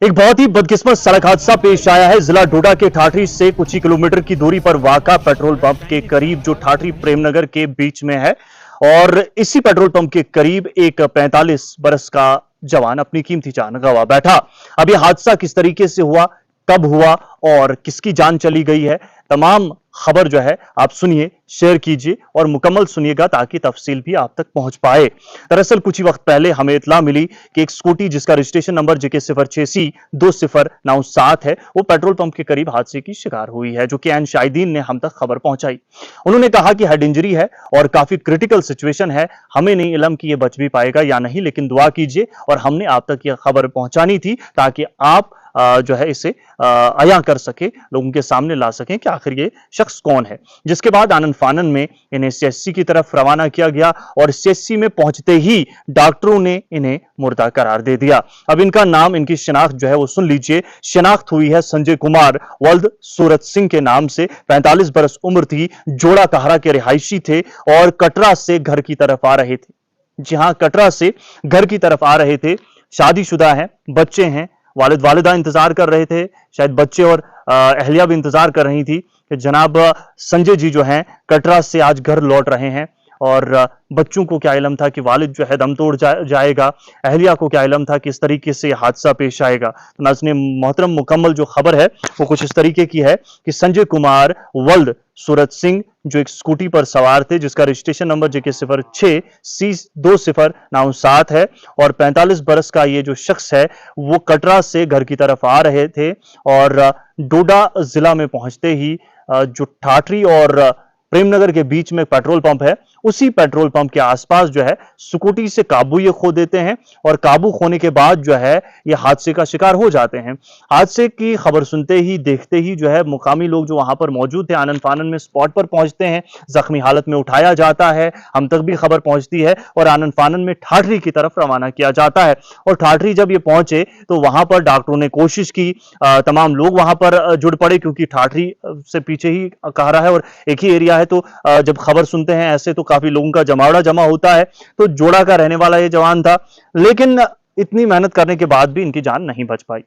एक बहुत ही बदकिस्मत सड़क हादसा पेश आया है। जिला डोडा के ठाठरी से कुछ ही किलोमीटर की दूरी पर वाक़ा पेट्रोल पंप के करीब, जो ठाठरी प्रेमनगर के बीच में है, और इसी पेट्रोल पंप के करीब एक 45 बरस का जवान अपनी कीमती जान गंवा बैठा। अब यह हादसा किस तरीके से हुआ, कब हुआ और किसकी जान चली गई है, तमाम खबर जो है आप सुनिए, शेयर कीजिए और मुकम्मल सुनिएगा ताकि तफसील भी आप तक पहुंच पाए। दरअसल कुछ ही वक्त पहले हमें इत्तला मिली कि एक स्कूटी जिसका रजिस्ट्रेशन नंबर JK06C2097 है, वो पेट्रोल पंप के करीब हादसे की शिकार हुई है, जो कि एन शाहिदीन ने हम तक खबर पहुंचाई। उन्होंने कहा कि हेड इंजरी है और काफी क्रिटिकल सिचुएशन है। हमें नहीं इलम कि ये बच भी पाएगा या नहीं, लेकिन दुआ कीजिए। और हमने आप तक यह खबर पहुंचानी थी ताकि आप जो है इसे अया कर सके, लोगों के सामने ला सकें कि आखिर ये शख्स कौन है। जिसके बाद आनन फानन में इन्हें CHC की तरफ रवाना किया गया और CHC में पहुंचते ही डॉक्टरों ने इन्हें मुर्दा करार दे दिया। अब इनका नाम, इनकी शिनाख्त जो है वो सुन लीजिए। शिनाख्त हुई है संजय कुमार वल्द सूरत सिंह के नाम से। 45 बरस उम्र थी, जोड़ा कहरा के रिहायशी थे और कटरा से घर की तरफ आ रहे थे। जी हां, कटरा से घर की तरफ आ रहे थे। शादीशुदा है, बच्चे हैं, वालिद वालिदा इंतजार कर रहे थे, शायद बच्चे और अहलिया भी इंतजार कर रही थी कि जनाब संजय जी जो हैं कटरा से आज घर लौट रहे हैं। और बच्चों को क्या इलम था कि वालिद जो है दम तोड़ जाएगा, अहलिया को क्या इलम था कि इस तरीके से हादसा पेश आएगा। तो नाज़रीन मोहतरम, मुकम्मल जो खबर है वो कुछ इस तरीके की है कि संजय कुमार वल्द सूरत सिंह जो एक स्कूटी पर सवार थे, जिसका रजिस्ट्रेशन नंबर JK06C2097 है, और 45 बरस का ये जो शख्स है वो कटरा से घर की तरफ आ रहे थे। और डोडा जिला में पहुंचते ही जो ठाठरी और प्रेमनगर के बीच में पेट्रोल पंप है, उसी पेट्रोल पंप के आसपास जो है स्कूटी से काबू ये खो देते हैं और काबू खोने के बाद जो है ये हादसे का शिकार हो जाते हैं। हादसे की खबर सुनते ही, देखते ही जो है मुकामी लोग जो वहां पर मौजूद थे आनन फानन में, स्पॉट पर पहुंचते हैं। जख्मी हालत में उठाया जाता है, हम तक भी खबर पहुंचती है और आनन फानन में ठाठरी की तरफ रवाना किया जाता है। और ठाठरी जब ये पहुंचे तो वहां पर डॉक्टरों ने कोशिश की, तमाम लोग वहां पर जुड़ पड़े, क्योंकि ठाठरी से पीछे ही कह रहा है और एक ही एरिया है। तो जब खबर सुनते हैं ऐसे तो काफी लोगों का जमावड़ा जमा होता है। तो जोड़ा का रहने वाला ये जवान था, लेकिन इतनी मेहनत करने के बाद भी इनकी जान नहीं बच पाई।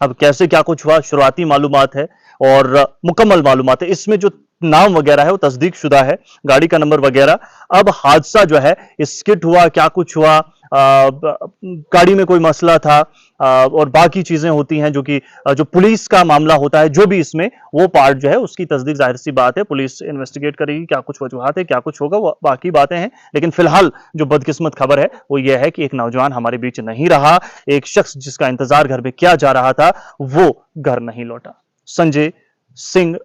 अब कैसे क्या कुछ हुआ, शुरुआती मालूमात है और मुकम्मल मालूमात है। इसमें जो नाम वगैरह है वो तस्दीक शुदा है, गाड़ी का नंबर वगैरह। अब हादसा जो है स्किट हुआ, क्या कुछ हुआ, गाड़ी में कोई मसला था, और बाकी चीजें होती हैं जो कि जो पुलिस का मामला होता है, जो भी इसमें वो पार्ट जो है उसकी तस्दीक जाहिर सी बात है पुलिस इन्वेस्टिगेट करेगी, क्या कुछ वजूहात है, क्या कुछ होगा, वो बाकी बातें हैं। लेकिन फिलहाल जो बदकिस्मत खबर है वो ये है कि एक नौजवान हमारे बीच नहीं रहा। एक शख्स जिसका इंतजार घर में किया जा रहा था वो घर नहीं लौटा। संजय सिंह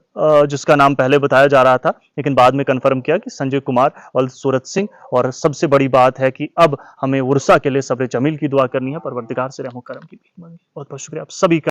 जिसका नाम पहले बताया जा रहा था, लेकिन बाद में कंफर्म किया कि संजय कुमार और सूरत सिंह। और सबसे बड़ी बात है कि अब हमें उर्सा के लिए सब्र जमील की दुआ करनी है, परवरदिगार से रहमो करम की भीख मांगी। बहुत बहुत शुक्रिया आप सभी का।